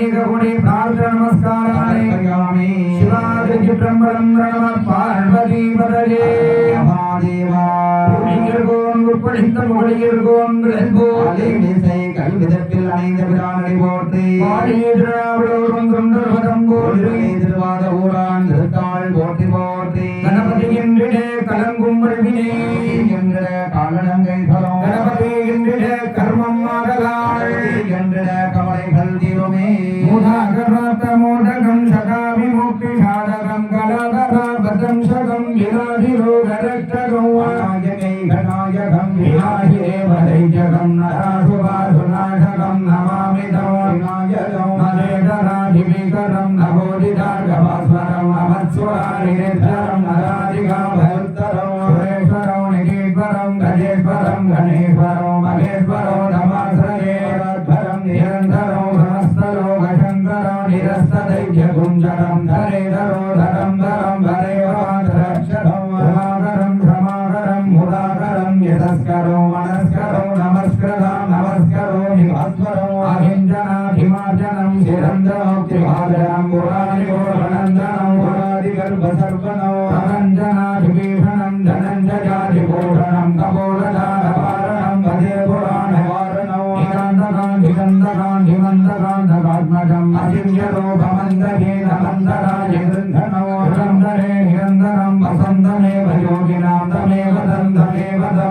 अनेकगुणी प्रार्थना नमस्काराणि शिवादित्रम्बरं नमः पार्वती पतये महादेवा புலியர்கோன் உட்படித்த முகலியர்கோன் விளங்கோலை கல்விதத்தில் அணைந்த பிரானடி போற்றி பாடியேதிராவளோரும் தொண்டர்வதம் போற்றி திருவாத ஊரான் திருத்தாள் போற்றி போற்றி கணபதி என்றிடே கலங்கும் வல்வினே என்ற காலனங்கை தரும் கணபதி என்றிட கர்மம் ஆகலாள் என்றிட கவலைகள் தீருமே மூதாகராத்த மோடகம் சகாவி முக்தி சாதகம் கலாதரா பதம் சகம் விராதிரோகரட்சகம் गणायकं विनाशिदेवदैत्यकं नरासुवासुनाशकं नमामि तव विनायकं नरेतराधिविकरं नवोदितार्गभास्वरं नमत्स्वरारिनेत्रं नराधिकाभयोत्तरं सुरेश्वरं निकेश्वरं गजेश्वरं गणेश्वरं महेश्वरं नमाश्रये तद्भरं निरन्तरं समस्तलोकशङ्करं निरस्तदैत्यकुञ्जरं धरेधरो धरं धरं भरेवात्रक्षरं यतस्करो मनस्करो नमस्कृतं नमस्करो निभास्वरो अहिंजनाधिमार्जनं शिरन्दनो त्रिभाजनं पुराणिगोरनन्दनं पुरादिगर्भसर्पणो अनञ्जनाधिभीषणं धनञ्जयाधिभूषणं कपोलधारपारणं भजे पुराणवारणो निगन्धकान्धिमन्दकान्धकात्मजम् अचिन्त्यलोकमन्दकेन मन्दराजगृन्धनो निरन्दरे निरन्दरं वसन्तमेव योगिनां तमेव दन्तमेव दौ